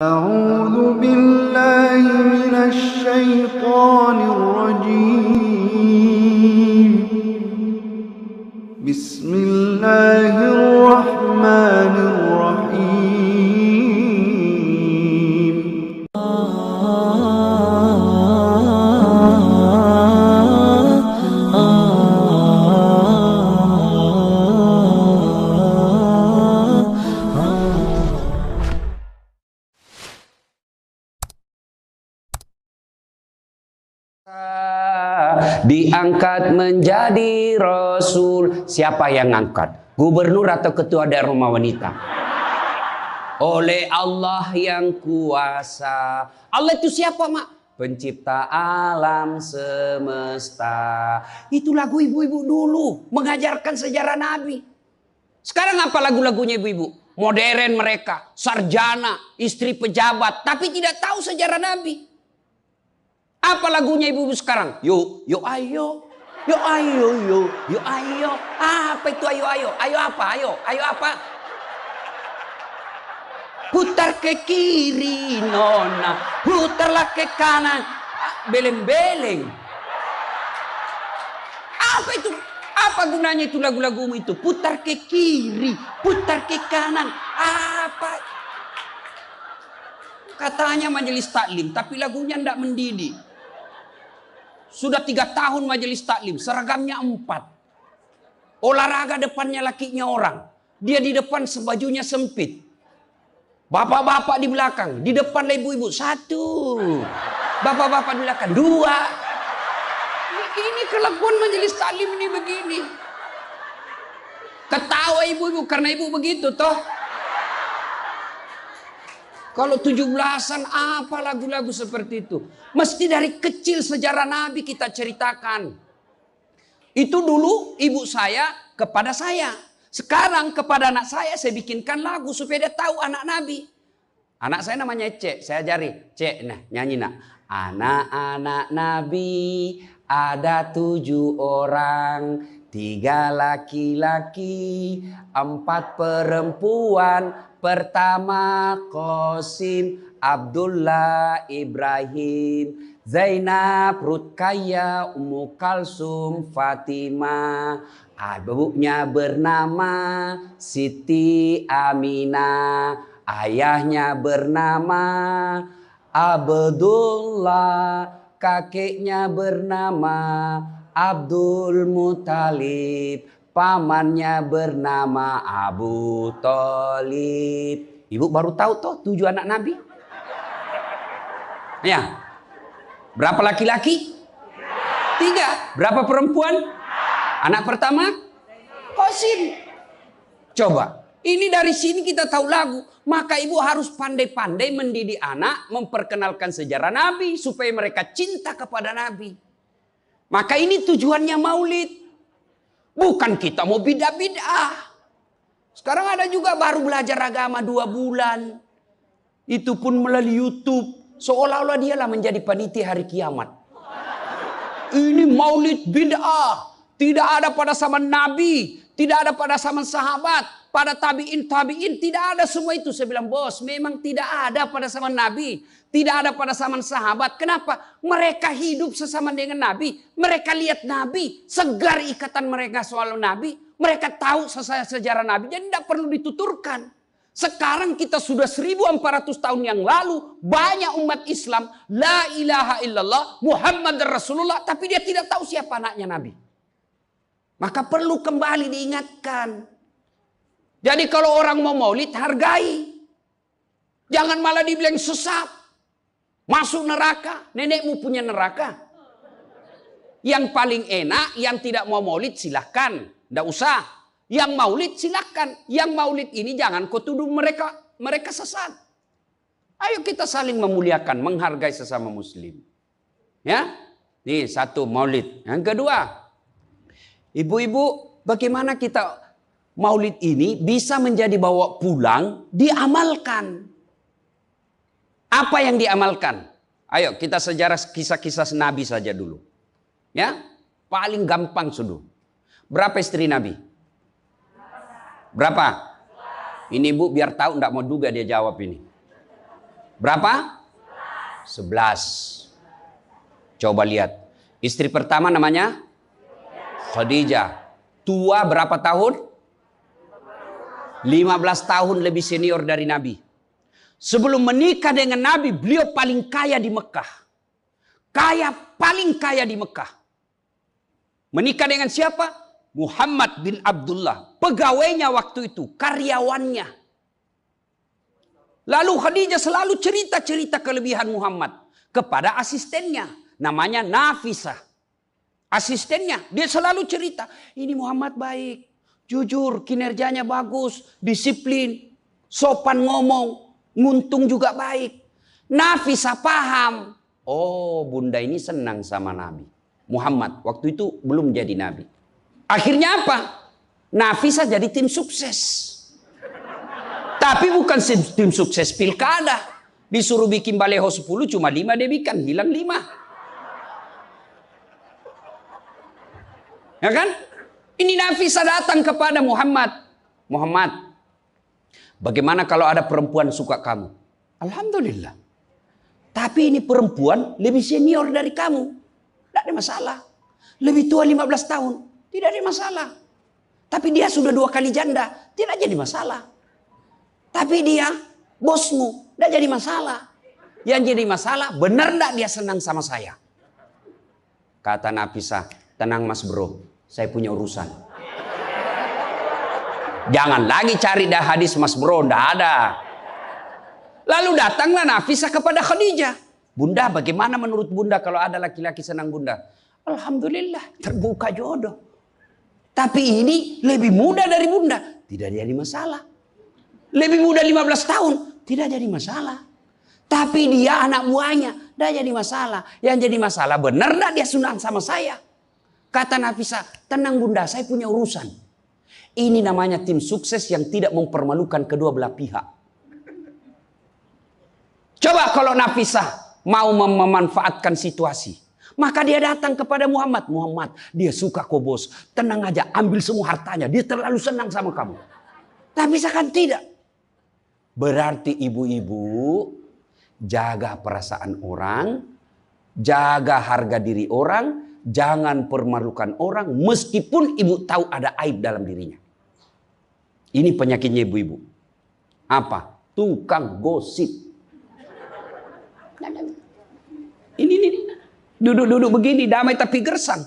أعوذ بالله من الشيطان الرجيم بسم الله الرحمن الرحيم Diangkat menjadi Rasul. Siapa yang ngangkat? Gubernur atau ketua daerah rumah wanita? Oleh Allah yang kuasa. Allah itu siapa, Mak? Pencipta alam semesta. Itu lagu ibu-ibu dulu, mengajarkan sejarah Nabi. Sekarang apa lagu-lagunya ibu-ibu? Modern mereka, sarjana, istri pejabat, tapi tidak tahu sejarah Nabi. Apa lagunya ibu-ibu sekarang? Yuk, yuk ayo. Yuk ayo, yuk ayo. Apa itu ayo ayo? Ayo apa? Ayo apa? Putar ke kiri nona, putarlah ke kanan. Beleng-beleng. Apa itu? Apa gunanya itu lagu-lagumu itu? Putar ke kiri, putar ke kanan. Apa? Katanya majelis taklim, tapi lagunya tidak mendidik. Sudah 3 tahun majelis taklim, seragamnya 4. Olahraga depannya lakinya orang. Dia di depan sebajunya sempit. Bapak-bapak di belakang, di depan ibu-ibu 1. Bapak-bapak di belakang 2. Ini kelakuan majelis taklim ini begini. Ketawa ibu-ibu karena ibu begitu toh. Kalau 17-an apa lagu-lagu seperti itu? Mesti dari kecil sejarah Nabi kita ceritakan. Itu dulu ibu saya kepada saya. Sekarang kepada anak saya bikinkan lagu supaya dia tahu anak Nabi. Anak saya namanya Cek, saya ajari. Cek, nah nyanyi nak. Anak-anak Nabi ada 7 orang. 3 laki-laki, 4 perempuan. Pertama Qasim, Abdullah, Ibrahim, Zainab, Rutkaya, Ummu Kalsum, Fatimah. Ibunya bernama Siti Aminah. Ayahnya bernama Abdullah. Kakeknya bernama Abdul Muthalib. Pamannya bernama Abu Thalib. Ibu baru tahu toh 7 anak Nabi? Ya. Berapa laki-laki? 3. Berapa perempuan? Anak pertama? Qasim. Coba. Ini dari sini kita tahu lagu. Maka ibu harus pandai-pandai mendidik anak. Memperkenalkan sejarah Nabi. Supaya mereka cinta kepada Nabi. Maka ini tujuannya maulid. Bukan kita mau bidah-bidah. Sekarang ada juga baru belajar agama 2 bulan. Itu pun melalui YouTube. Seolah-olah dialah menjadi panitia hari kiamat. Ini maulid bid'ah. Tidak ada pada zaman Nabi. Tidak ada pada zaman sahabat. Pada tabi'in tidak ada semua itu. Saya bilang bos memang tidak ada pada zaman Nabi. Tidak ada pada zaman sahabat. Kenapa? Mereka hidup sesama dengan Nabi. Mereka lihat Nabi. Segar ikatan mereka soal Nabi. Mereka tahu sejarah Nabi. Jadi tidak perlu dituturkan. Sekarang kita sudah 1400 tahun yang lalu. Banyak umat Islam. La ilaha illallah. Muhammad Rasulullah. Tapi dia tidak tahu siapa anaknya Nabi. Maka perlu kembali diingatkan. Jadi kalau orang mau maulid hargai. Jangan malah dibilang sesat. Masuk neraka, nenekmu punya neraka. Yang paling enak, yang tidak mau maulid silahkan. Tidak usah. Yang maulid silahkan. Yang maulid ini jangan kau tuduh mereka sesat. Ayo kita saling memuliakan, menghargai sesama muslim. Ya, nih 1 maulid. Yang kedua, ibu-ibu bagaimana kita maulid ini bisa menjadi bawa pulang, diamalkan. Apa yang diamalkan? Ayo kita sejarah kisah-kisah Nabi saja dulu. Ya, paling gampang sudah. Berapa istri Nabi? Berapa? Ini bu biar tahu, enggak mau duga dia jawab ini. Berapa? 11. Coba lihat. Istri pertama namanya Khadijah. Tua berapa tahun? 15 tahun lebih senior dari Nabi. Sebelum menikah dengan Nabi, beliau paling kaya di Mekah. Paling kaya di Mekah. Menikah dengan siapa? Muhammad bin Abdullah. Pegawainya waktu itu, karyawannya. Lalu Khadijah selalu cerita-cerita kelebihan Muhammad kepada asistennya. Namanya Nafisah. Asistennya, dia selalu cerita. Ini Muhammad baik, jujur, kinerjanya bagus, disiplin, sopan ngomong, nguntung juga baik. Nafisah paham. Oh, bunda ini senang sama Nabi. Muhammad waktu itu belum jadi Nabi. Akhirnya apa? Nafisah jadi tim sukses. Tapi bukan tim sukses pilkada. Disuruh bikin baleho 10, cuma 5 dia bikin, hilang 5. Ya kan? Ini Nafisah datang kepada Muhammad. Muhammad, bagaimana kalau ada perempuan suka kamu? Alhamdulillah. Tapi ini perempuan lebih senior dari kamu. Tidak ada masalah. Lebih tua 15 tahun. Tidak ada masalah. Tapi dia sudah 2 kali janda. Tidak jadi masalah. Tapi dia bosmu. Tidak jadi masalah. Yang jadi masalah, benar tidak dia senang sama saya? Kata Nafisah, tenang mas bro. Saya punya urusan. Jangan lagi cari dah hadis mas bro. Tidak ada. Lalu datanglah Nafisah kepada Khadijah. Bunda, bagaimana menurut bunda kalau ada laki-laki senang bunda? Alhamdulillah, terbuka jodoh. Tapi ini lebih muda dari bunda. Tidak jadi masalah. Lebih muda 15 tahun. Tidak jadi masalah. Tapi dia anak buahnya. Tidak jadi masalah. Yang jadi masalah, benar tidak dia senang sama saya? Kata Nafisah, tenang bunda, saya punya urusan. Ini namanya tim sukses yang tidak mempermalukan kedua belah pihak. Coba kalau Nafisah mau memanfaatkan situasi. Maka dia datang kepada Muhammad. Muhammad, dia suka kau bos. Tenang aja, ambil semua hartanya. Dia terlalu senang sama kamu. Nafisah kan tidak. Berarti ibu-ibu jaga perasaan orang. Jaga harga diri orang. Jangan permalukan orang meskipun ibu tahu ada aib dalam dirinya. Ini penyakitnya ibu-ibu. Apa? Tukang gosip. Ini. Duduk-duduk begini damai tapi gersang.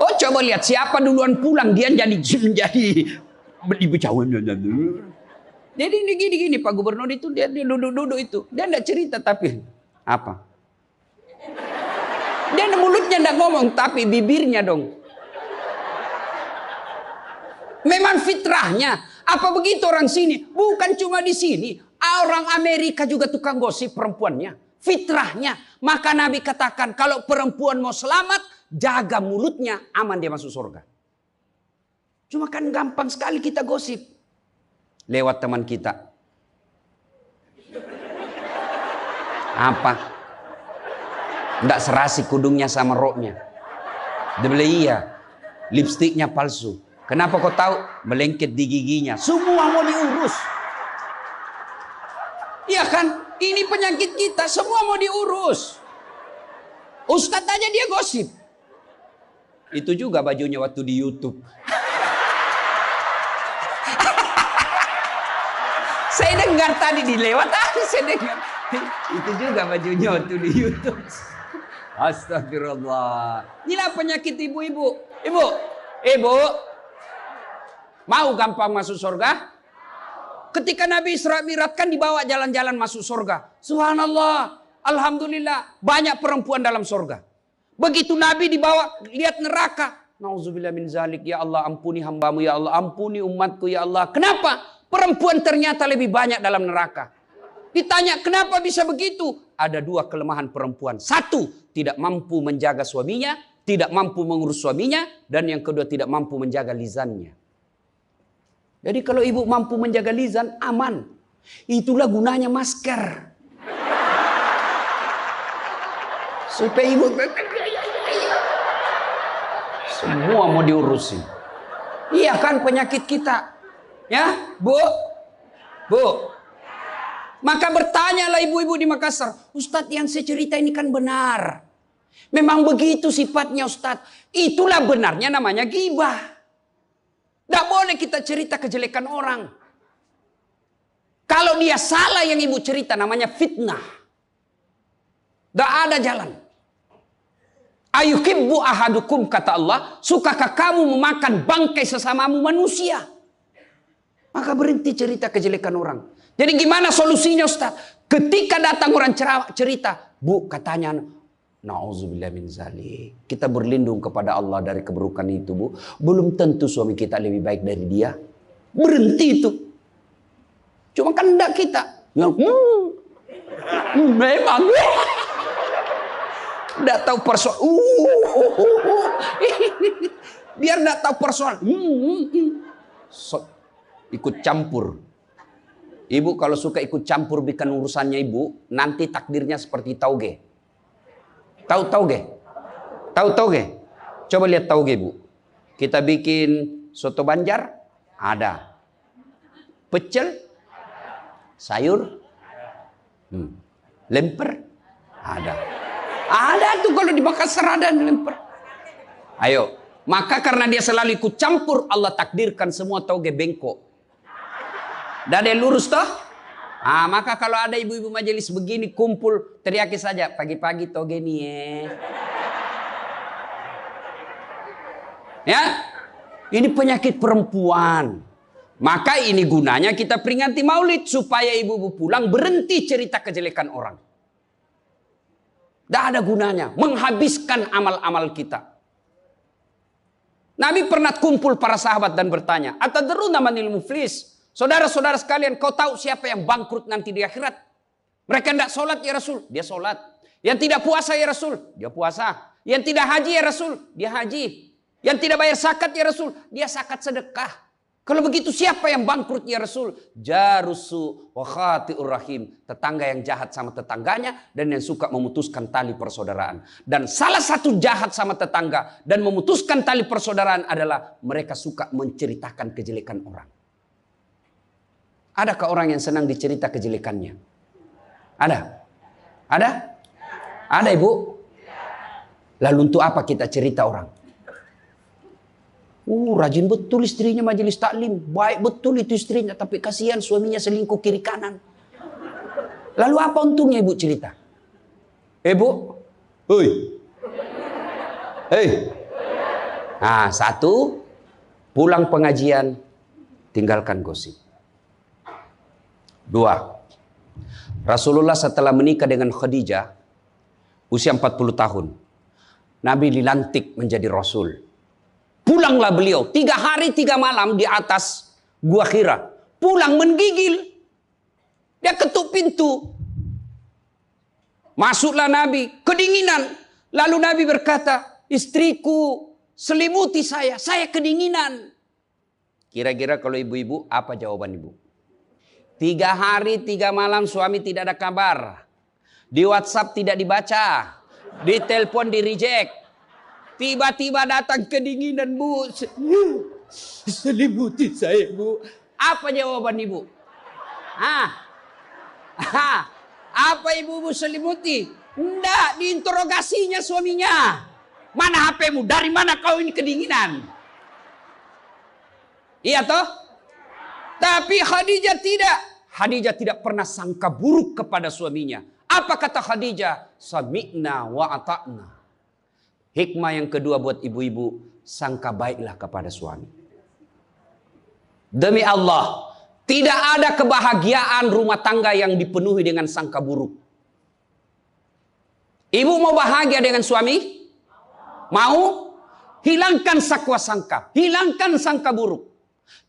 Oh coba lihat siapa duluan pulang dia jadi ibu cawan. Jadi ini gini Pak Gubernur itu dia duduk-duduk itu. Dia enggak cerita tapi apa? Dia mulutnya enggak ngomong tapi bibirnya dong. Memang fitrahnya. Apa begitu orang sini? Bukan cuma di sini. Orang Amerika juga tukang gosip perempuannya. Fitrahnya. Maka Nabi katakan kalau perempuan mau selamat, jaga mulutnya, aman dia masuk surga. Cuma kan gampang sekali kita gosip. Lewat teman kita. Apa? Nggak serasi kudungnya sama roknya. Dia bilang iya. Lipstiknya palsu. Kenapa kau tahu? Melengket di giginya. Semua mau diurus. Iya kan? Ini penyakit kita. Semua mau diurus. Ustadz aja dia gosip. Itu juga bajunya waktu di YouTube. Saya dengar tadi dilewat. Saya dengar. Itu juga bajunya waktu di YouTube. Astagfirullah. Inilah penyakit ibu-ibu. Ibu. Mau gampang masuk surga? Ketika Nabi Isra Mi'raj kan dibawa jalan-jalan masuk surga. Subhanallah. Alhamdulillah. Banyak perempuan dalam surga. Begitu Nabi dibawa lihat neraka. Nauzubillah min zalik. Ya Allah ampuni hambamu. Ya Allah ampuni umatku. Ya Allah. Kenapa? Perempuan ternyata lebih banyak dalam neraka. Ditanya kenapa bisa begitu? Ada 2 kelemahan perempuan. 1, tidak mampu menjaga suaminya. Tidak mampu mengurus suaminya. Dan yang kedua tidak mampu menjaga lisannya. Jadi kalau ibu mampu menjaga lisan, aman. Itulah gunanya masker. Supaya ibu semua mau diurusin. Iya kan penyakit kita. Ya, Bu. Maka bertanyalah ibu-ibu di Makassar, Ustadz yang saya cerita ini kan benar. Memang begitu sifatnya Ustadz. Itulah benarnya namanya ghibah. Tidak boleh kita cerita kejelekan orang. Kalau dia salah yang ibu cerita namanya fitnah. Tidak ada jalan. Ayuhibbu ahadukum kata Allah. Sukakah kamu memakan bangkai sesamamu manusia? Maka berhenti cerita kejelekan orang. Jadi gimana solusinya Ustaz? Ketika datang orang cerita, Bu katanya, na'udzubillah min zalik. Kita berlindung kepada Allah dari keburukan itu, Bu. Belum tentu suami kita lebih baik dari dia. Berhenti itu. Cuma kan enggak kita. Yang memang. Enggak tahu persoalan. Biar enggak tahu persoalan. Ikut campur. Ibu kalau suka ikut campur bikin urusannya ibu, nanti takdirnya seperti tauge. Tahu tauge? Tahu tauge? Coba lihat tauge, Bu. Kita bikin soto Banjar, ada. Pecel, sayur, lemper, ada. Ada tuh kalau di Makassar ada lemper. Ayo, maka karena dia selalu ikut campur, Allah takdirkan semua tauge bengkok. Dah ada lurus toh? Maka kalau ada ibu-ibu majelis begini kumpul, teriaki saja pagi-pagi toge nih ya. Ini penyakit perempuan. Maka ini gunanya kita peringati maulid supaya ibu-ibu pulang berhenti cerita kejelekan orang. Tidak ada gunanya menghabiskan amal-amal kita. Nabi pernah kumpul para sahabat dan bertanya, atadruna manil muflis? Saudara-saudara sekalian, kau tahu siapa yang bangkrut nanti di akhirat? Mereka tidak sholat ya Rasul, dia sholat. Yang tidak puasa ya Rasul, dia puasa. Yang tidak haji ya Rasul, dia haji. Yang tidak bayar zakat ya Rasul, dia zakat sedekah. Kalau begitu siapa yang bangkrut ya Rasul? Jarusu wa khati'ur rahim. Tetangga yang jahat sama tetangganya dan yang suka memutuskan tali persaudaraan. Dan salah satu jahat sama tetangga dan memutuskan tali persaudaraan adalah mereka suka menceritakan kejelekan orang. Adakah orang yang senang dicerita kejelekannya? Ada? Ada? Ada ibu? Lalu untuk apa kita cerita orang? Rajin betul istrinya majelis taklim. Baik betul itu istrinya. Tapi kasihan suaminya selingkuh kiri kanan. Lalu apa untungnya ibu cerita? Bu? Hei. Hei. Nah, satu. Pulang pengajian. Tinggalkan gosip. Dua, Rasulullah setelah menikah dengan Khadijah, usia 40 tahun, Nabi dilantik menjadi Rasul. Pulanglah beliau, 3 hari 3 malam di atas Gua Hira. Pulang menggigil. Dia ketuk pintu. Masuklah Nabi, kedinginan. Lalu Nabi berkata, istriku selimuti saya kedinginan. Kira-kira kalau ibu-ibu, apa jawaban ibu? 3 hari 3 malam suami tidak ada kabar. Di WhatsApp tidak dibaca. Di telepon di reject. Tiba-tiba datang kedinginan, Bu. Selimuti saya, Bu. Apa jawaban ibu? Apa ibu selimuti? Enggak, diinterogasinya suaminya. Mana HP-mu? Dari mana kau ini kedinginan? Iya toh? Tapi Khadijah tidak. Khadijah tidak pernah sangka buruk kepada suaminya. Apa kata Khadijah? Sami'na wa ata'na. Hikmah yang kedua buat ibu-ibu, sangka baiklah kepada suami. Demi Allah, tidak ada kebahagiaan rumah tangga yang dipenuhi dengan sangka buruk. Ibu mau bahagia dengan suami? Mau? Hilangkan sakwa sangka, hilangkan sangka buruk.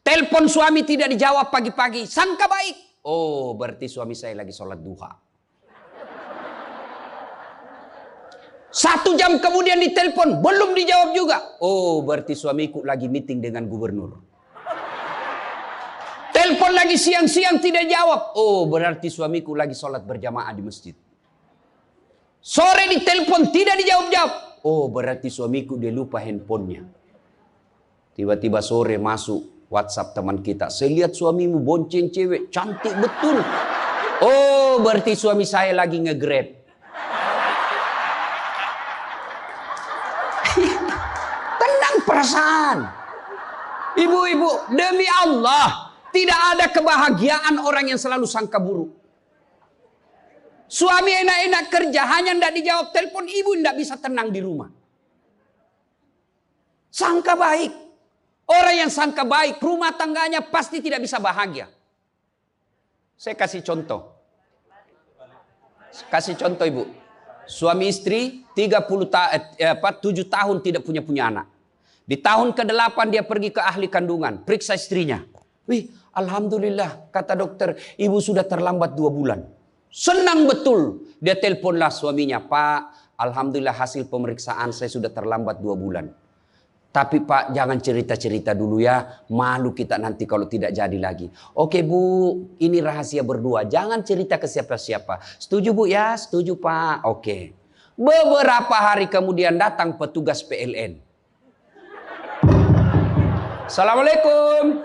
Telepon suami tidak dijawab pagi-pagi, sangka baik. Oh, berarti suami saya lagi sholat duha. 1 jam kemudian ditelepon, belum dijawab juga. Oh, berarti suamiku lagi meeting dengan gubernur. Telepon lagi siang-siang tidak jawab. Oh, berarti suamiku lagi sholat berjamaah di masjid. Sore ditelepon tidak dijawab-jawab. Oh, berarti suamiku dia lupa handphonenya. Tiba-tiba sore masuk WhatsApp teman kita. Saya lihat suamimu bonceng cewek. Cantik betul. Oh, berarti suami saya lagi nge-grab. Tenang perasaan. Ibu-ibu, demi Allah, tidak ada kebahagiaan orang yang selalu sangka buruk. Suami enak-enak kerja, hanya tidak dijawab telepon, ibu tidak bisa tenang di rumah. Sangka baik. Orang yang sangka baik, rumah tangganya pasti tidak bisa bahagia. Saya kasih contoh. Kasih contoh ibu. Suami istri 7 tahun tidak punya anak. Di tahun ke-8 dia pergi ke ahli kandungan. Periksa istrinya. Wih, alhamdulillah kata dokter, ibu sudah terlambat 2 bulan. Senang betul. Dia teleponlah suaminya. Pak, alhamdulillah hasil pemeriksaan saya sudah terlambat 2 bulan. Tapi Pak, jangan cerita-cerita dulu ya. Malu kita nanti kalau tidak jadi lagi. Oke Bu, ini rahasia berdua. Jangan cerita ke siapa-siapa. Setuju Bu ya? Setuju Pak. Oke. Beberapa hari kemudian datang petugas PLN. Assalamualaikum.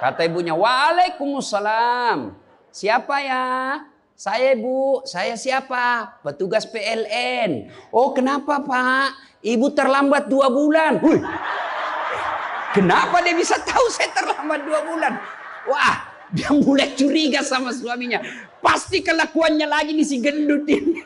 Kata ibunya, waalaikumsalam. Siapa ya? Saya Bu. Saya siapa? Petugas PLN. Oh kenapa Pak? Ibu terlambat 2 bulan. Kenapa dia bisa tahu saya terlambat 2 bulan? Wah, dia mulai curiga sama suaminya. Pasti kelakuannya lagi nih si gendut ini.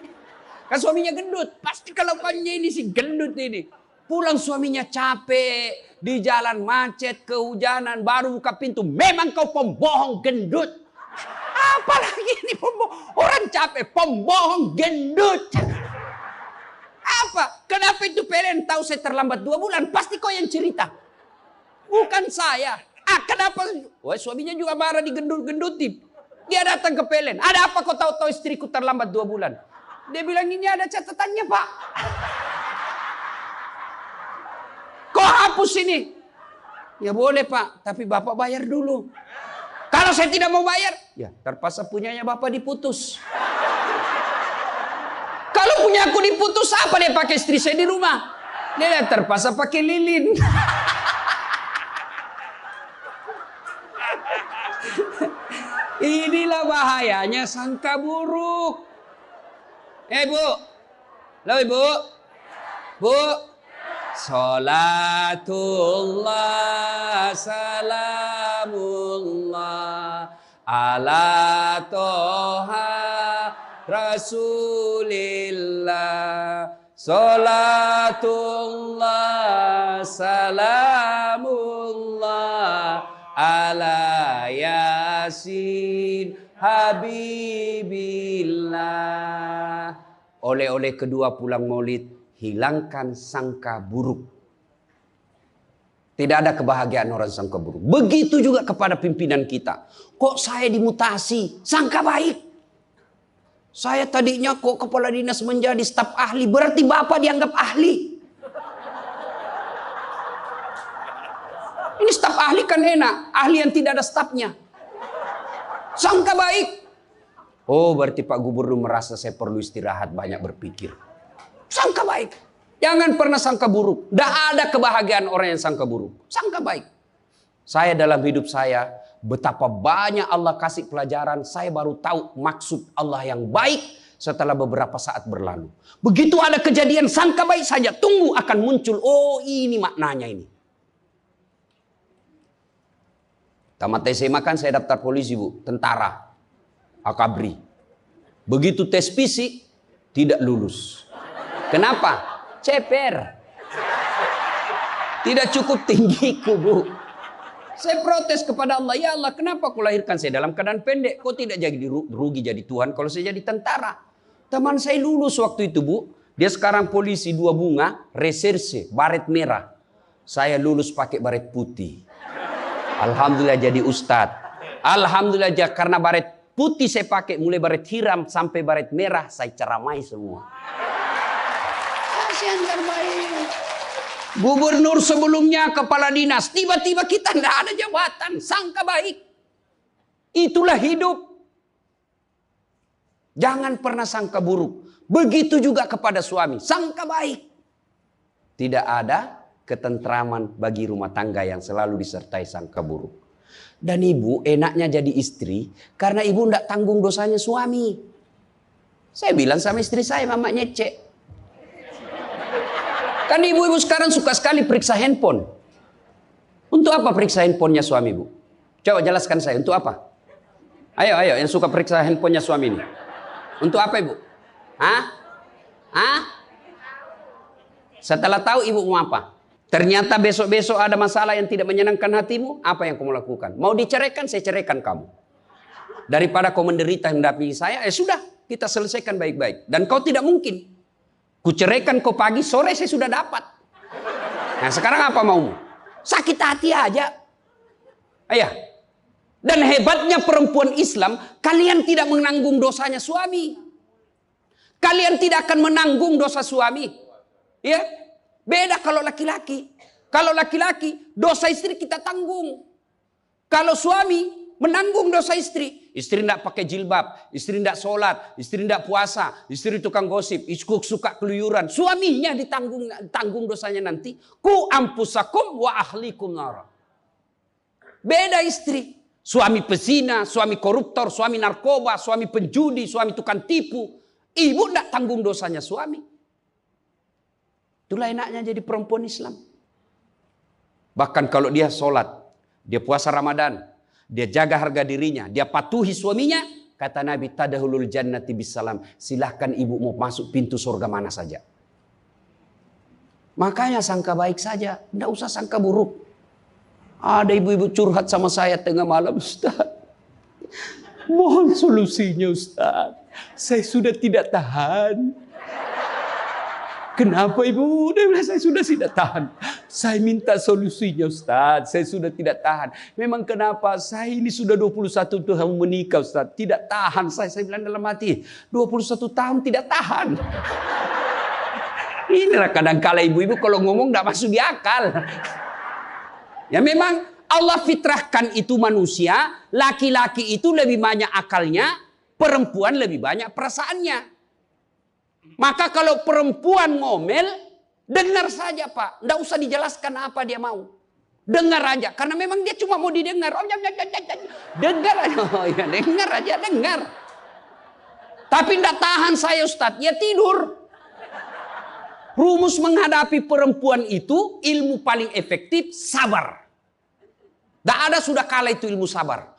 Kan suaminya gendut. Pasti kelakuannya ini si gendut ini. Pulang suaminya capek. Di jalan macet, kehujanan, baru buka pintu. Memang kau pembohong gendut. Apalagi ini pembohong. Orang capek, pembohong gendut. Apa? Kenapa itu PLN tahu saya terlambat 2 bulan? Pasti kau yang cerita. Bukan saya. Kenapa? Wah, suaminya juga marah digendut-gendutin. Dia datang ke PLN. Ada apa kau tahu istriku terlambat 2 bulan? Dia bilang ini ada catatannya Pak. Kau hapus ini. Ya boleh Pak. Tapi Bapak bayar dulu. Kalau saya tidak mau bayar. Ya terpaksa punyanya Bapak diputus. Kalau punya aku diputus, apa dia pakai istri saya di rumah? Dia terpaksa pakai lilin. Inilah bahayanya sangka buruk. Bu. Halo Ibu. Bu. Salatullah salamullah ala toha Rasulillah. Salatullah salamullah ala Yasin Habibillah. Oleh-oleh kedua pulang maulid, hilangkan sangka buruk. Tidak ada kebahagiaan orang sangka buruk. Begitu juga kepada pimpinan kita. Kok saya dimutasi? Sangka baik. Saya tadinya kok kepala dinas menjadi staf ahli. Berarti Bapak dianggap ahli. Ini staf ahli kan enak. Ahli yang tidak ada stafnya. Sangka baik. Oh berarti Pak Gubernur merasa saya perlu istirahat, banyak berpikir. Sangka baik. Jangan pernah sangka buruk. Tidak ada kebahagiaan orang yang sangka buruk. Sangka baik. Saya dalam hidup saya, betapa banyak Allah kasih pelajaran. Saya baru tahu maksud Allah yang baik setelah beberapa saat berlalu. Begitu ada kejadian sangka baik saja. Tunggu akan muncul. Oh ini maknanya ini. Tamat SMA kan saya daftar polisi Bu. Tentara. Akabri. Begitu tes fisik. Tidak lulus. Kenapa? Ceper. Tidak cukup tinggiku Bu. Saya protes kepada Allah. Ya Allah kenapa kau lahirkan saya dalam keadaan pendek. Kau tidak jadi rugi jadi Tuhan kalau saya jadi tentara. Teman saya lulus waktu itu Bu. Dia sekarang polisi 2 bunga. Reserse. Baret merah. Saya lulus pakai baret putih. Alhamdulillah jadi ustadz. Alhamdulillah karena baret putih saya pakai. Mulai baret hiram sampai baret merah. Saya ceramai semua. Yang terbaik. Gubernur sebelumnya kepala dinas. Tiba-tiba kita tidak ada jabatan. Sangka baik. Itulah hidup. Jangan pernah sangka buruk. Begitu juga kepada suami. Sangka baik. Tidak ada ketentraman bagi rumah tangga yang selalu disertai sangka buruk. Dan ibu enaknya jadi istri. Karena ibu tidak tanggung dosanya suami. Saya bilang sama istri saya, Mama nyece. Kan ibu-ibu sekarang suka sekali periksa handphone. Untuk apa periksa handphonenya suami, Bu? Coba jelaskan saya, untuk apa? Ayo, yang suka periksa handphonenya suami ini. Untuk apa, Ibu? Hah? Setelah tahu ibu mau apa? Ternyata besok-besok ada masalah yang tidak menyenangkan hatimu, apa yang kamu lakukan? Mau diceraikan, saya ceraikan kamu. Daripada kau menderita mendampingi saya, sudah, kita selesaikan baik-baik. Dan kau tidak mungkin. Ku ceraikan kau pagi, sore saya sudah dapat. Nah sekarang apa maumu? Sakit hati aja. Ayah. Dan hebatnya perempuan Islam, kalian tidak menanggung dosanya suami. Kalian tidak akan menanggung dosa suami. Ya, beda kalau laki-laki. Kalau laki-laki, dosa istri kita tanggung. Kalau suami menanggung dosa istri. Istri tidak pakai jilbab, istri tidak sholat, istri tidak puasa, istri tukang gosip, istri suka keluyuran. Suaminya ditanggung dosanya nanti. Ku ampusakum wa ahlikum nara. Beda istri. Suami pezina, suami koruptor, suami narkoba, suami penjudi, suami tukang tipu. Ibu tidak tanggung dosanya suami. Itulah enaknya jadi perempuan Islam. Bahkan kalau dia sholat, dia puasa Ramadan, dia jaga harga dirinya, dia patuhi suaminya, kata Nabi, tadahulul jannati bisalam. Silahkan ibu mau masuk pintu surga mana saja. Makanya sangka baik saja, tidak usah sangka buruk. Ada ibu-ibu curhat sama saya tengah malam, Ustaz. Mohon solusinya, Ustaz. Saya sudah tidak tahan. Kenapa ibu? Dia bilang saya sudah tidak tahan. Saya minta solusinya Ustaz. Saya sudah tidak tahan. Memang kenapa? Saya ini sudah 21 tahun menikah Ustaz. Tidak tahan. Saya bilang dalam hati. 21 tahun tidak tahan. Inilah kadang-kala ibu-ibu kalau ngomong tidak masuk di akal. Ya memang Allah fitrahkan itu manusia. Laki-laki itu lebih banyak akalnya. Perempuan lebih banyak perasaannya. Maka kalau perempuan ngomel, dengar saja Pak. Tidak usah dijelaskan apa dia mau. Dengar aja. Karena memang dia cuma mau didengar. Dengar aja. Oh, ya, dengar aja, dengar. Tapi tidak tahan saya Ustadz. Ya tidur. Rumus menghadapi perempuan itu, ilmu paling efektif, sabar. Tidak ada sudah kalah itu ilmu sabar.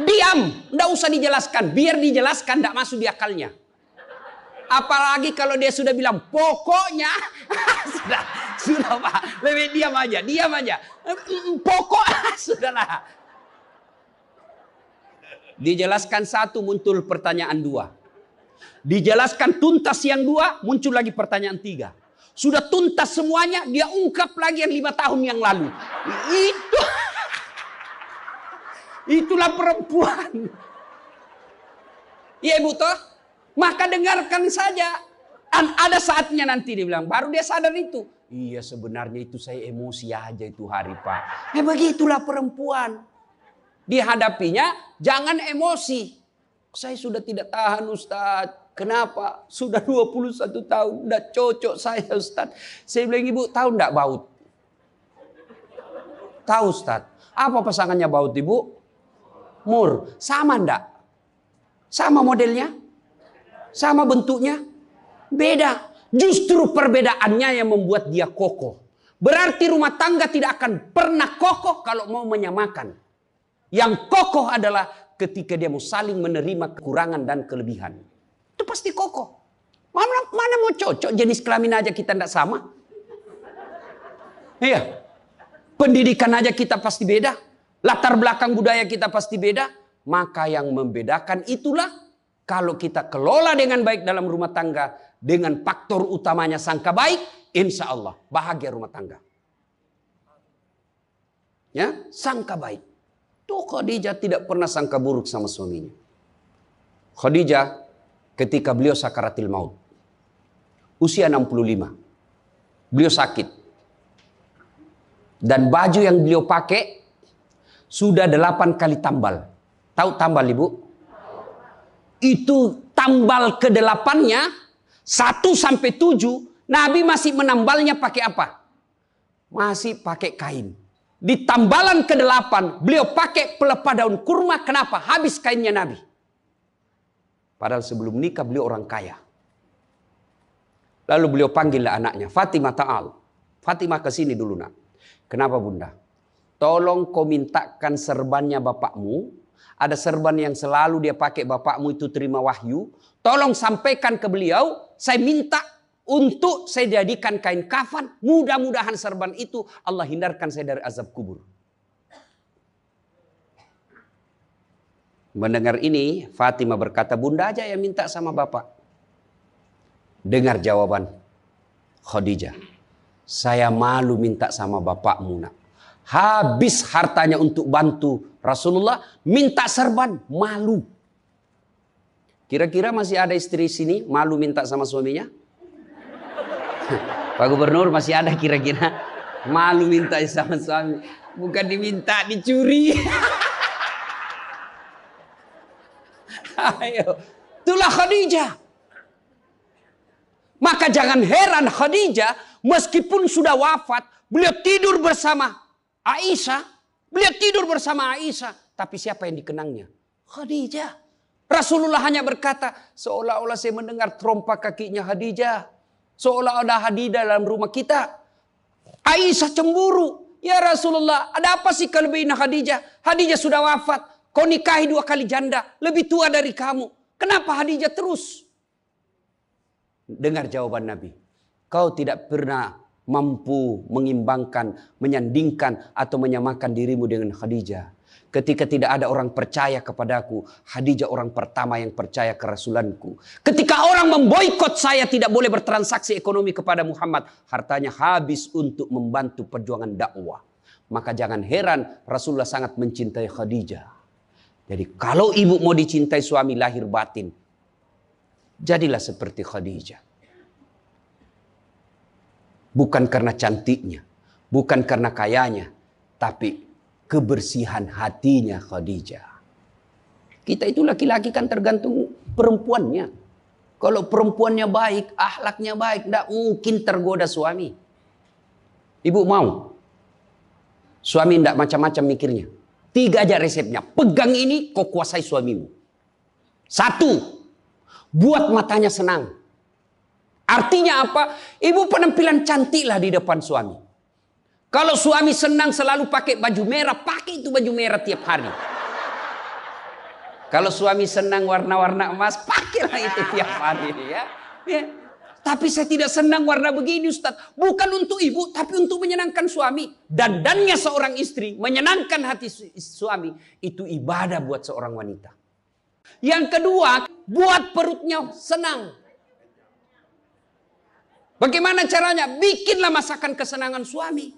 Diam. Tidak usah dijelaskan. Biar dijelaskan tidak masuk di akalnya. Apalagi kalau dia sudah bilang pokoknya sudah Pak, lebih diam aja. Pokok sudahlah. Dijelaskan satu muncul pertanyaan dua. Dijelaskan tuntas yang dua muncul lagi pertanyaan tiga. Sudah tuntas semuanya dia ungkap lagi yang 5 tahun yang lalu. Itulah perempuan. Iya Ibu toh? Maka dengarkan saja. Ada saatnya nanti dia bilang. Baru dia sadar itu. Iya sebenarnya itu saya emosi aja itu hari Pak. Begitulah perempuan. Dihadapinya jangan emosi. Saya sudah tidak tahan Ustaz. Kenapa? Sudah 21 tahun. Udah cocok saya Ustaz. Saya bilang Ibu tahu enggak baut? Tahu Ustaz. Apa pasangannya baut Ibu? Mur. Sama enggak? Sama modelnya? Sama bentuknya? Beda. Justru perbedaannya yang membuat dia kokoh. Berarti rumah tangga tidak akan pernah kokoh kalau mau menyamakan. Yang kokoh adalah ketika dia mau saling menerima kekurangan dan kelebihan. Itu pasti kokoh. Mana mau cocok jenis kelamin aja kita tidak sama. Iya. Pendidikan aja kita pasti beda. Latar belakang budaya kita pasti beda. Maka yang membedakan itulah kalau kita kelola dengan baik dalam rumah tangga, dengan faktor utamanya sangka baik, insya Allah bahagia rumah tangga. Ya, sangka baik. Tuh Khadijah tidak pernah sangka buruk sama suaminya. Khadijah ketika beliau sakaratil maut, usia 65, beliau sakit. Dan baju yang beliau pakai sudah 8 kali tambal. Tahu tambal Ibu? Itu tambal ke-8-nya 1 sampai 7 Nabi masih menambalnya pakai apa? Masih pakai kain. Di tambalan ke-8 beliau pakai pelepah daun kurma. Kenapa? Habis kainnya Nabi. Padahal sebelum nikah beliau orang kaya. Lalu beliau panggillah anaknya, Fatimah ta'al. Fatimah ke sini dulu nak. Kenapa bunda? Tolong kau mintakan serbannya bapakmu. Ada serban yang selalu dia pakai, bapakmu itu terima wahyu. Tolong sampaikan ke beliau, saya minta untuk saya jadikan kain kafan. Mudah-mudahan serban itu Allah hindarkan saya dari azab kubur. Mendengar ini, Fatimah berkata, bunda aja yang minta sama bapak. Dengar jawaban Khadijah. Saya malu minta sama bapakmu nak. Habis hartanya untuk bantu Rasulullah, minta serban, malu. Kira-kira masih ada istri sini malu minta sama suaminya? Pak Gubernur masih ada kira-kira malu minta sama suami? Bukan diminta, dicuri. Ayo, itulah Khadijah. Maka jangan heran Khadijah meskipun sudah wafat, beliau tidur bersama Aisyah. Beliau tidur bersama Aisyah. Tapi siapa yang dikenangnya? Khadijah. Rasulullah hanya berkata, seolah-olah saya mendengar trompa kakinya Khadijah. Seolah ada Khadijah dalam rumah kita. Aisyah cemburu. Ya Rasulullah, ada apa sih kelebihan Khadijah? Khadijah sudah wafat. Kau nikahi 2 kali janda. Lebih tua dari kamu. Kenapa Khadijah terus? Dengar jawaban Nabi. Kau tidak pernah mampu mengimbangkan, menyandingkan atau menyamakan dirimu dengan Khadijah. Ketika tidak ada orang percaya kepadaku, Khadijah orang pertama yang percaya ke Rasulanku. Ketika orang memboikot saya tidak boleh bertransaksi ekonomi kepada Muhammad, hartanya habis untuk membantu perjuangan dakwah. Maka jangan heran Rasulullah sangat mencintai Khadijah. Jadi kalau ibu mau dicintai suami lahir batin, jadilah seperti Khadijah. Bukan karena cantiknya, bukan karena kayanya, tapi kebersihan hatinya Khadijah. Kita itu laki-laki kan tergantung perempuannya. Kalau perempuannya baik, akhlaknya baik, tidak mungkin tergoda suami. Ibu mau? Suami tidak macam-macam mikirnya. 3 aja resepnya. Pegang ini, kau kuasai suamimu. 1, buat matanya senang. Artinya apa? Ibu penampilan cantiklah di depan suami. Kalau suami senang selalu pakai baju merah, pakai itu baju merah tiap hari. Kalau suami senang warna-warna emas, pakailah itu tiap hari. Ya. Tapi saya tidak senang warna begini Ustaz. Bukan untuk ibu, tapi untuk menyenangkan suami. Dandannya seorang istri, menyenangkan hati suami. Itu ibadah buat seorang wanita. Yang kedua, buat perutnya senang. Bagaimana caranya? Bikinlah masakan kesenangan suami.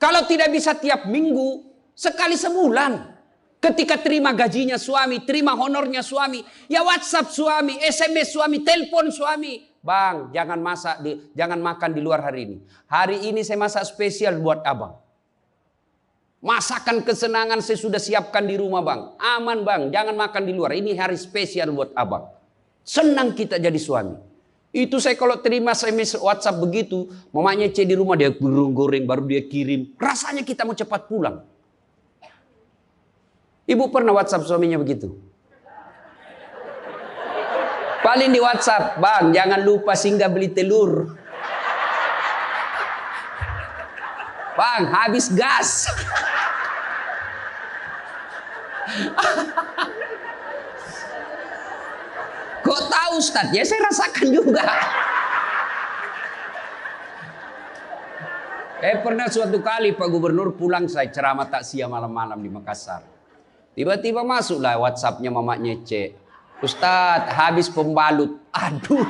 Kalau tidak bisa tiap minggu, sekali sebulan. Ketika terima gajinya suami, terima honornya suami, ya WhatsApp suami, SMS suami, telepon suami. Bang, jangan makan di luar hari ini. Hari ini saya masak spesial buat abang. Masakan kesenangan saya sudah siapkan di rumah bang. Aman bang, jangan makan di luar. Ini hari spesial buat abang. Senang kita jadi suami. Itu saya kalau terima SMS WhatsApp begitu, mamanya di rumah dia goreng baru dia kirim. Rasanya kita mau cepat pulang. Ibu pernah WhatsApp suaminya begitu? Paling di WhatsApp, bang jangan lupa singgah beli telur. Bang habis gas. Kok tahu Ustaz? Ya saya rasakan juga. Pernah suatu kali Pak Gubernur pulang saya ceramah takziah malam-malam di Makassar. Tiba-tiba masuklah WhatsAppnya mamanya C. Ustaz habis pembalut. Aduh.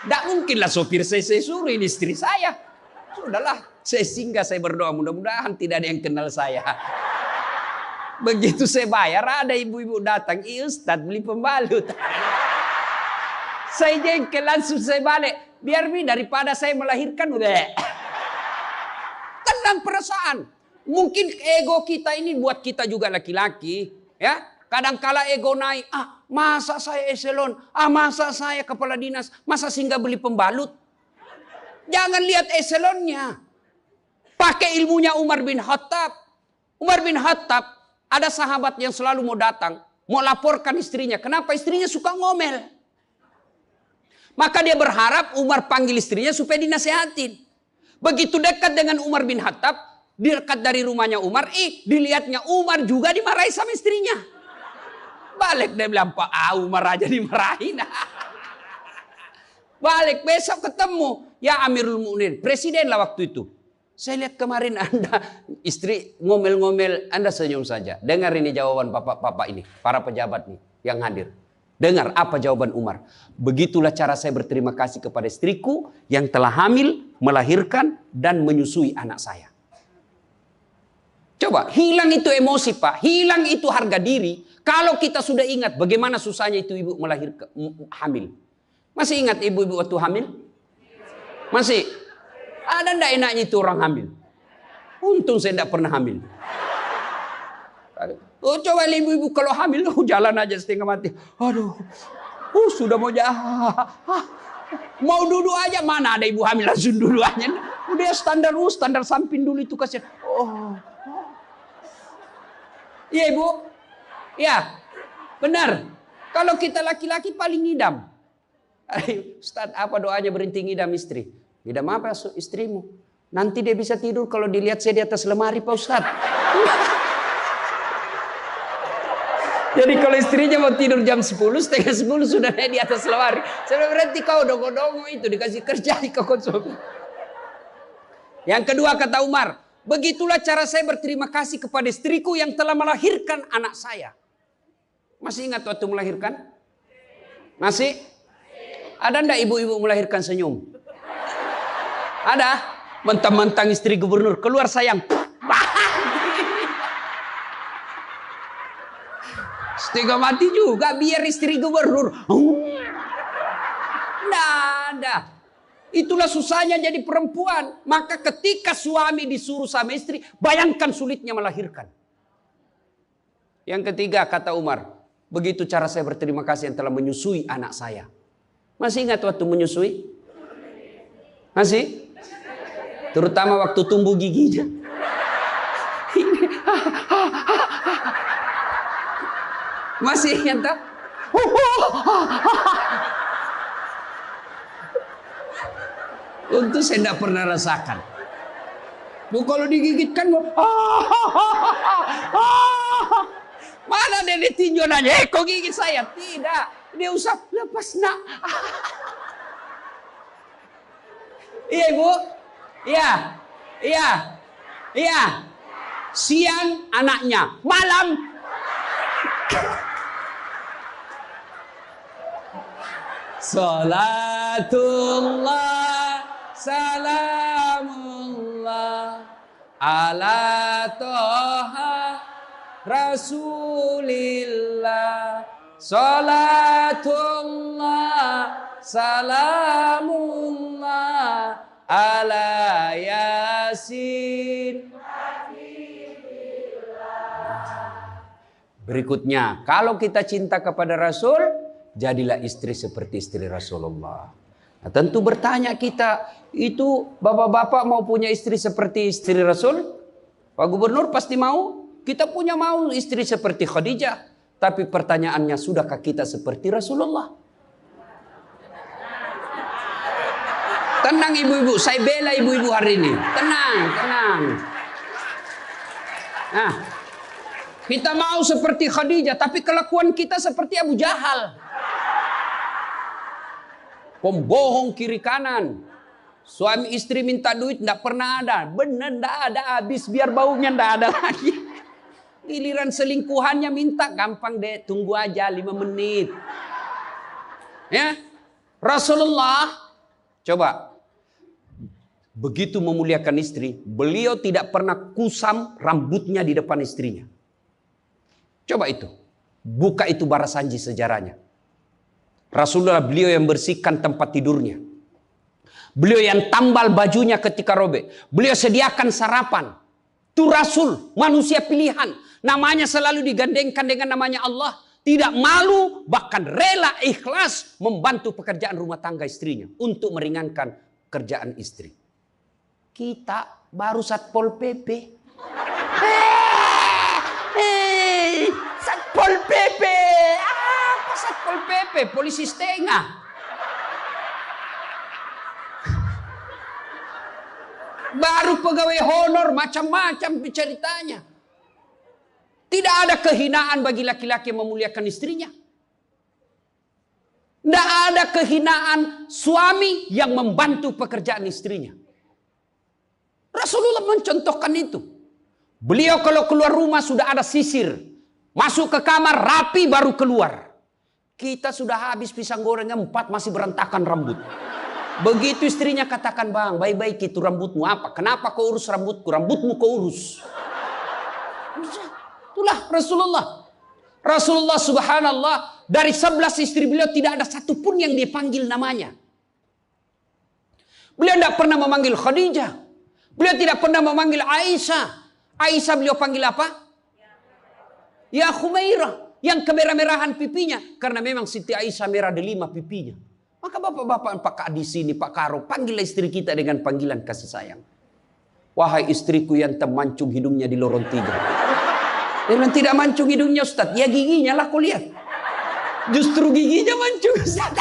Tidak mungkinlah sopir saya suruh ini istri saya. Sudahlah saya singgah saya berdoa mudah-mudahan tidak ada yang kenal saya. Begitu saya bayar ada ibu-ibu datang. Ustaz beli pembalut. Saya jengkel langsung saya balik. Biar daripada saya melahirkan udah. Tenang perasaan. Mungkin ego kita ini buat kita juga laki-laki. Ya. Kadangkala ego naik. Masa saya eselon. Masa saya kepala dinas. Masa singgah beli pembalut. Jangan lihat eselonnya. Pakai ilmunya Umar bin Khattab. Umar bin Khattab. Ada sahabat yang selalu mau datang. mau laporkan istrinya. Kenapa? Istrinya suka ngomel. Maka dia berharap Umar panggil istrinya supaya dinasehatin. Begitu dekat dengan Umar bin Khattab, dekat dari rumahnya Umar, dilihatnya Umar juga dimarahi sama istrinya. Balik dia bilang, Pak Umar aja dimarahin. Balik besok ketemu, ya Amirul Mukminin, presiden lah waktu itu. Saya lihat kemarin Anda istri ngomel-ngomel, Anda senyum saja. Dengar ini jawaban bapak-bapak ini, para pejabat nih yang hadir. Dengar apa jawaban Umar. Begitulah cara saya berterima kasih kepada istriku yang telah hamil, melahirkan dan menyusui anak saya. Coba, hilang itu emosi Pak, hilang itu harga diri. Kalau kita sudah ingat bagaimana susahnya itu ibu melahirkan, hamil. Masih ingat ibu-ibu waktu hamil? Masih? Ada ndak enaknya itu orang hamil? Untung saya tidak pernah hamil. Oh, coba ibu-ibu kalau hamil, jalan aja setengah mati. Aduh, sudah mau mau duduk aja, mana ada ibu hamil langsung duduk aja. Udah standar samping dulu itu kasihan. Iya ibu, ya benar. Kalau kita laki-laki paling ngidam. Ustaz, apa doanya berhenti ngidam istri? Ngidam apa istrimu? Nanti dia bisa tidur kalau dilihat saya di atas lemari Pak Ustaz. Jadi kalau istrinya mau tidur jam 10, setengah 10 sudah di atas lemari. Saya berhenti kau dongo-dongo itu dikasih kerja di konsumsi. Yang kedua kata Umar, begitulah cara saya berterima kasih kepada istriku yang telah melahirkan anak saya. Masih ingat waktu melahirkan? Masih? Ada ndak ibu-ibu melahirkan senyum? Ada? Mentang-mentang istri gubernur keluar sayang. Setengah mati juga biar istri gubernur. Nggak ada. Itulah susahnya jadi perempuan. Maka ketika suami disuruh sama istri, bayangkan sulitnya melahirkan. Yang ketiga kata Umar, begitu cara saya berterima kasih yang telah menyusui anak saya. Masih ingat waktu menyusui? Masih? Terutama waktu tumbuh giginya. Masih ingat tak? Untuk saya tidak pernah rasakan. Kalau digigit kan mana dia ditinjau nanya, kok gigit saya? Tidak, dia usap, lepas nak. Iya ibu, iya. Siang anaknya, malam. Salatullah, salamullah, ala toha Rasulillah. Salatullah, salamullah, ala Yasin. Berikutnya, kalau kita cinta kepada Rasul, jadilah istri seperti istri Rasulullah. Nah, tentu bertanya kita, itu bapak-bapak mau punya istri seperti istri Rasul? Pak Gubernur pasti mau. Kita punya mau istri seperti Khadijah. Tapi pertanyaannya, sudahkah kita seperti Rasulullah? Tenang ibu-ibu, saya bela ibu-ibu hari ini. Tenang. Nah, kita mau seperti Khadijah, tapi kelakuan kita seperti Abu Jahal. Pembohong kiri kanan. Suami istri minta duit tidak pernah ada. Benar tidak ada, habis biar baunya tidak ada lagi. Giliran selingkuhannya minta, gampang deh, tunggu aja 5 menit. Ya, Rasulullah coba begitu memuliakan istri, beliau tidak pernah kusam rambutnya di depan istrinya. Coba itu, buka itu Barasanji sejarahnya. Rasulullah beliau yang bersihkan tempat tidurnya. Beliau yang tambal bajunya ketika robek. Beliau sediakan sarapan. Itu Rasul, manusia pilihan. Namanya selalu digandengkan dengan namanya Allah. Tidak malu, bahkan rela ikhlas membantu pekerjaan rumah tangga istrinya. Untuk meringankan kerjaan istri. Kita baru Satpol PP. Satpol PP. Pol PP, polisi setengah. Baru pegawai honor, macam-macam ceritanya. Tidak ada kehinaan bagi laki-laki yang memuliakan istrinya. Tidak ada kehinaan suami yang membantu pekerjaan istrinya. Rasulullah mencontohkan itu. Beliau kalau keluar rumah sudah ada sisir. Masuk ke kamar rapi baru keluar. Kita sudah habis pisang gorengnya 4 masih berantakan rambut. Begitu istrinya katakan, bang, baik-baik itu rambutmu apa? Kenapa kau urus rambutku? Rambutmu kau urus. Itulah Rasulullah. Rasulullah subhanallah, dari 11 istri beliau tidak ada satupun yang dia panggil namanya. Beliau tidak pernah memanggil Khadijah. Beliau tidak pernah memanggil Aisyah. Aisyah beliau panggil apa? Ya Khumairah. Yang kemerah-merahan pipinya. Karena memang Siti Aisyah merah delima pipinya. Maka bapak-bapak Pak di sini, Pak Karo, panggillah istri kita dengan panggilan kasih sayang. Wahai istriku yang termancung hidungnya di lorong 3. Dia bilang tidak mancung hidungnya Ustaz. Ya giginya lah kau lihat. Justru giginya mancung Ustaz.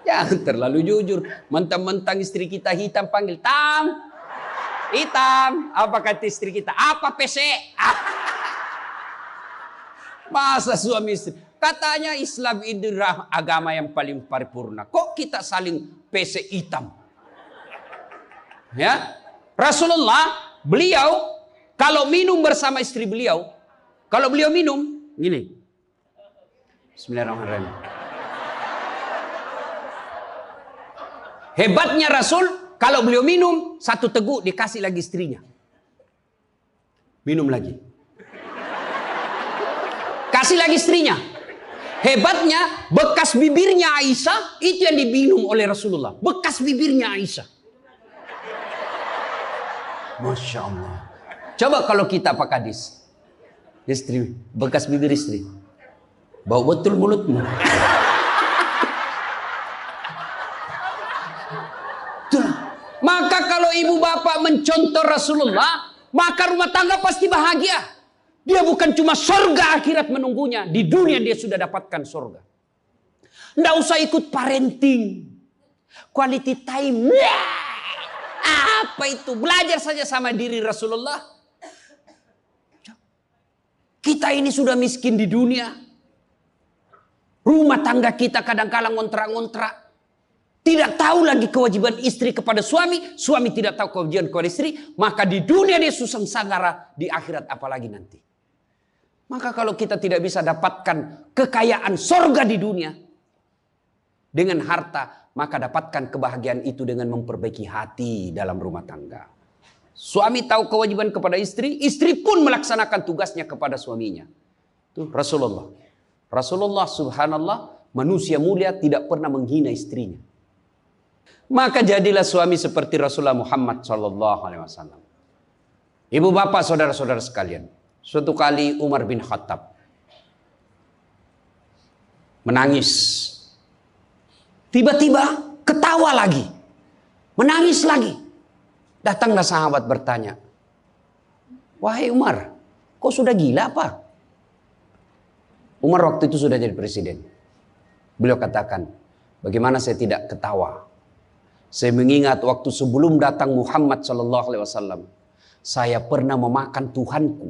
Jangan terlalu jujur. Mentang-mentang istri kita hitam panggil Tam. Hitam. Apa kata istri kita? Apa PC? Masa suami istri. Katanya Islam itu agama yang paling paripurna. Kok kita saling PC hitam? Ya. Rasulullah, beliau kalau minum bersama istri beliau, kalau beliau minum gini. Bismillahirrahmanirrahim. Hebatnya Rasul, kalau beliau minum satu teguk dikasih lagi istrinya. Minum lagi. Kasih lagi istrinya. Hebatnya bekas bibirnya Aisyah itu yang diminum oleh Rasulullah. Bekas bibirnya Aisyah. Masya Allah. Coba kalau kita Pak Kadis, istri, bekas bibir istri, bau betul mulutmu. Maka kalau ibu bapak mencontoh Rasulullah, maka rumah tangga pasti bahagia. Dia bukan cuma surga akhirat menunggunya, di dunia dia sudah dapatkan surga. Nggak usah ikut parenting, quality time. Apa itu? Belajar saja sama diri Rasulullah. Kita ini sudah miskin di dunia. Rumah tangga kita kadang-kala ngontrak-ngontrak. Tidak tahu lagi kewajiban istri kepada suami. Suami tidak tahu kewajiban kepada istri. Maka di dunia dia susah sanggara. Di akhirat apalagi nanti. Maka kalau kita tidak bisa dapatkan kekayaan sorga di dunia. Dengan harta. Maka dapatkan kebahagiaan itu dengan memperbaiki hati dalam rumah tangga. Suami tahu kewajiban kepada istri. Istri pun melaksanakan tugasnya kepada suaminya. Itu Rasulullah. Rasulullah subhanallah. Manusia mulia tidak pernah menghina istrinya. Maka jadilah suami seperti Rasulullah Muhammad SAW. Ibu bapak saudara-saudara sekalian. Suatu kali Umar bin Khattab menangis. Tiba-tiba ketawa lagi. Menangis lagi. Datanglah sahabat bertanya. Wahai Umar, kau sudah gila apa? Umar waktu itu sudah jadi presiden. Beliau katakan, bagaimana saya tidak ketawa? Saya mengingat waktu sebelum datang Muhammad SAW, saya pernah memakan Tuhanku.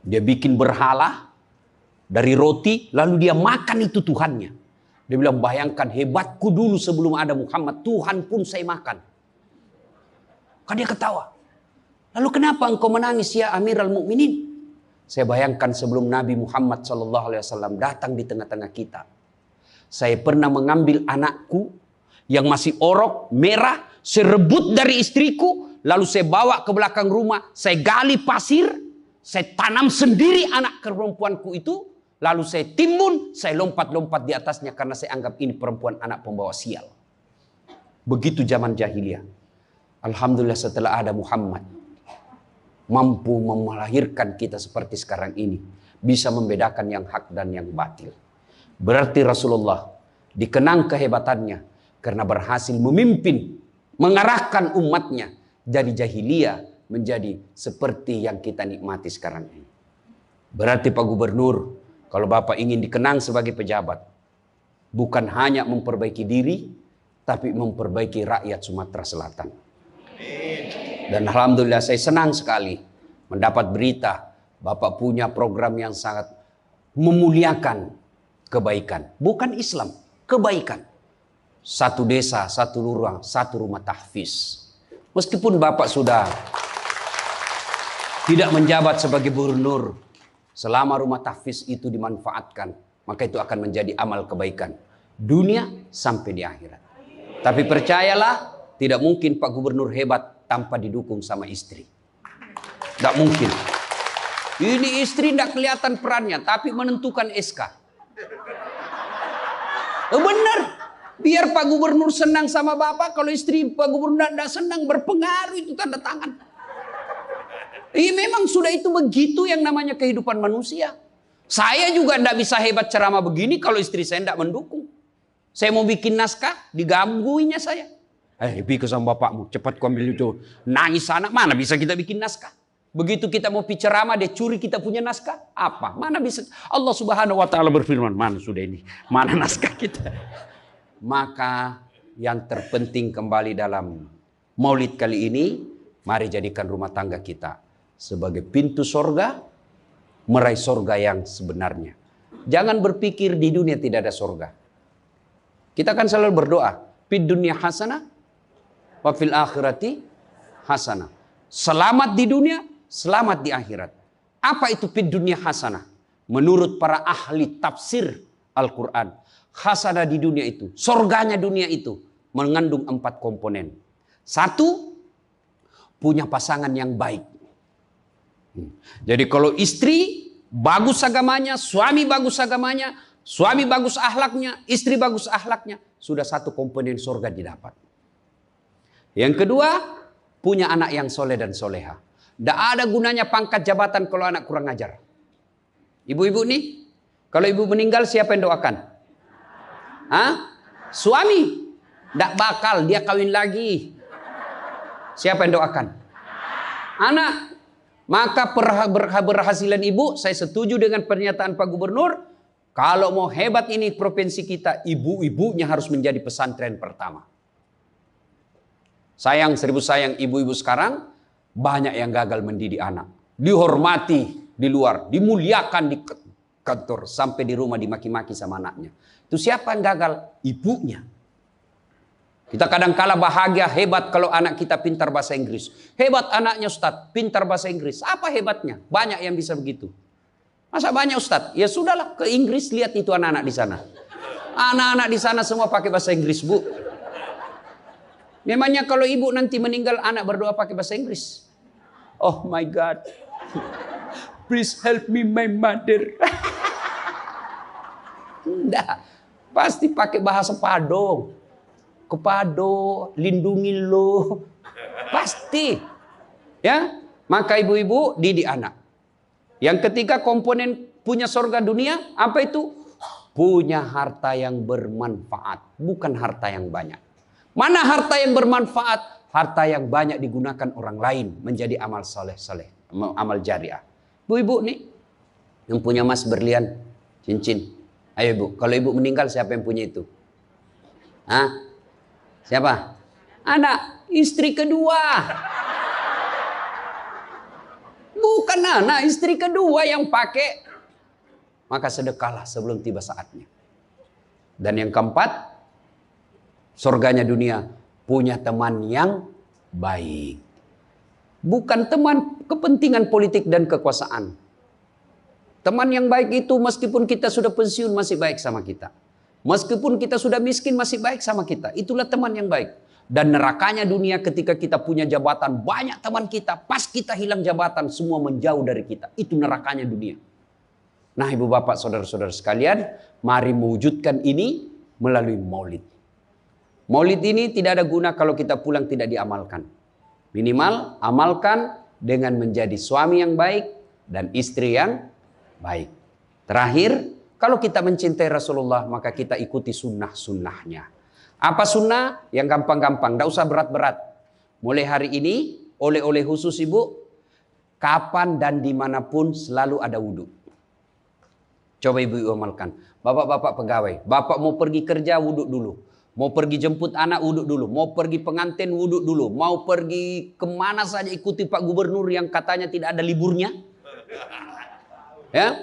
Dia bikin berhala dari roti, lalu dia makan itu Tuhannya. Dia bilang, bayangkan hebatku dulu sebelum ada Muhammad, Tuhan pun saya makan. Kan dia ketawa. Lalu kenapa engkau menangis ya Amirul Mukminin? Saya bayangkan sebelum Nabi Muhammad SAW datang di tengah-tengah kita. Saya pernah mengambil anakku yang masih orok, merah, saya rebut dari istriku, lalu saya bawa ke belakang rumah, saya gali pasir, saya tanam sendiri anak perempuanku itu, lalu saya timbun, saya lompat-lompat di atasnya karena saya anggap ini perempuan anak pembawa sial. Begitu zaman jahiliyah. Alhamdulillah setelah ada Muhammad, mampu melahirkan kita seperti sekarang ini, bisa membedakan yang hak dan yang batil. Berarti Rasulullah dikenang kehebatannya, karena berhasil memimpin, mengarahkan umatnya dari jahiliyah menjadi seperti yang kita nikmati sekarang ini. Berarti Pak Gubernur, kalau Bapak ingin dikenang sebagai pejabat, bukan hanya memperbaiki diri, tapi memperbaiki rakyat Sumatera Selatan. Dan alhamdulillah saya senang sekali mendapat berita Bapak punya program yang sangat memuliakan kebaikan. Bukan Islam, kebaikan. Satu desa, satu lurah, satu rumah tahfiz. Meskipun Bapak sudah tidak menjabat sebagai gubernur, selama rumah tahfiz itu dimanfaatkan, maka itu akan menjadi amal kebaikan dunia sampai di akhirat. Tapi percayalah, tidak mungkin Pak Gubernur hebat tanpa didukung sama istri. Tidak mungkin. Ini istri tidak kelihatan perannya, tapi menentukan SK. Benar. Biar Pak Gubernur senang sama Bapak, kalau istri Pak Gubernur tidak senang, berpengaruh itu tanda tangan. Memang sudah itu begitu yang namanya kehidupan manusia. Saya juga tidak bisa hebat ceramah begini kalau istri saya tidak mendukung. Saya mau bikin naskah, digangguinya saya. Bikin sama bapakmu, cepat kau ambil itu. Nangis sana, mana bisa kita bikin naskah? Begitu kita mau ceramah, dia curi kita punya naskah. Apa? Mana bisa? Allah Subhanahu wa Ta'ala berfirman, mana sudah ini? Mana naskah kita? Maka yang terpenting kembali dalam maulid kali ini, mari jadikan rumah tangga kita sebagai pintu sorga, meraih sorga yang sebenarnya. Jangan berpikir di dunia tidak ada sorga. Kita kan selalu berdoa, fid dunya hasanah, wa fil akhirati hasanah. Selamat di dunia, selamat di akhirat. Apa itu fid dunya hasanah? Menurut para ahli tafsir Al-Quran, hasanah di dunia itu, sorganya dunia itu, mengandung 4 komponen. 1, punya pasangan yang baik. Jadi kalau istri bagus agamanya, suami bagus agamanya, suami bagus akhlaknya, istri bagus akhlaknya, sudah 1 komponen surga didapat. Yang kedua, punya anak yang soleh dan soleha. Tidak ada gunanya pangkat jabatan kalau anak kurang ajar. Ibu-ibu nih, kalau ibu meninggal siapa yang doakan? Suami. Tidak bakal, dia kawin lagi. Siapa yang doakan? Anak. Maka berhasilan ibu, saya setuju dengan pernyataan Pak Gubernur. Kalau mau hebat ini provinsi kita, ibu-ibunya harus menjadi pesantren pertama. Sayang, seribu sayang, ibu-ibu sekarang banyak yang gagal mendidik anak. Dihormati di luar, dimuliakan di kantor, sampai di rumah dimaki-maki sama anaknya. Itu siapa yang gagal? Ibunya. Kita kadang-kala bahagia, hebat kalau anak kita pintar bahasa Inggris. Hebat anaknya Ustadz, pintar bahasa Inggris. Apa hebatnya? Banyak yang bisa begitu. Masa banyak Ustadz? Ya sudahlah, ke Inggris lihat itu anak-anak di sana. Anak-anak di sana semua pakai bahasa Inggris, Bu. Memangnya kalau ibu nanti meninggal, anak berdoa pakai bahasa Inggris? Oh my God. Please help me my mother. Enggak. Pasti pakai bahasa Padang. Kepado, lindungi lo. Pasti. Ya, maka ibu-ibu didik anak. Yang ketiga komponen punya surga dunia, apa itu? Punya harta yang bermanfaat, bukan harta yang banyak. Mana harta yang bermanfaat? Harta yang banyak digunakan orang lain menjadi amal soleh-soleh, amal jariah. Bu-ibu nih, yang punya emas berlian, cincin. Ayo ibu, kalau ibu meninggal siapa yang punya itu? Siapa? Anak, istri kedua. Bukan anak, istri kedua yang pakai. Maka sedekahlah sebelum tiba saatnya. Dan yang keempat, surganya dunia, punya teman yang baik. Bukan teman kepentingan politik dan kekuasaan. Teman yang baik itu meskipun kita sudah pensiun masih baik sama kita. Meskipun kita sudah miskin masih baik sama kita. Itulah teman yang baik. Dan nerakanya dunia ketika kita punya jabatan. Banyak teman kita. Pas kita hilang jabatan semua menjauh dari kita. Itu nerakanya dunia. Nah ibu bapak saudara-saudara sekalian. Mari mewujudkan ini melalui maulid. Maulid ini tidak ada guna kalau kita pulang tidak diamalkan. Minimal amalkan dengan menjadi suami yang baik. Dan istri yang baik. Terakhir. Kalau kita mencintai Rasulullah, maka kita ikuti sunnah-sunnahnya. Apa sunnah? Yang gampang-gampang, tidak usah berat-berat. Mulai hari ini, oleh-oleh khusus ibu, kapan dan dimanapun selalu ada wudhu. Coba ibu-ibu amalkan. Bapak-bapak pegawai, bapak mau pergi kerja wuduk dulu. Mau pergi jemput anak wuduk dulu. Mau pergi pengantin wuduk dulu. Mau pergi kemana saja ikuti Pak Gubernur yang katanya tidak ada liburnya. Ya,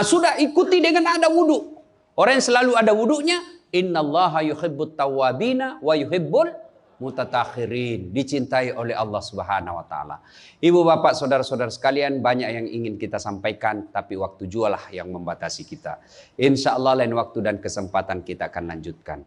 sudah ikuti dengan ada wuduk. Orang yang selalu ada wuduknya, innallaha yuhibbut tawwabina wa yuhibbul mutattakhirin, dicintai oleh Allah Subhanahu wa taala. Ibu bapak saudara-saudara sekalian, banyak yang ingin kita sampaikan tapi waktu jualah yang membatasi kita. Insya Allah lain waktu dan kesempatan kita akan lanjutkan.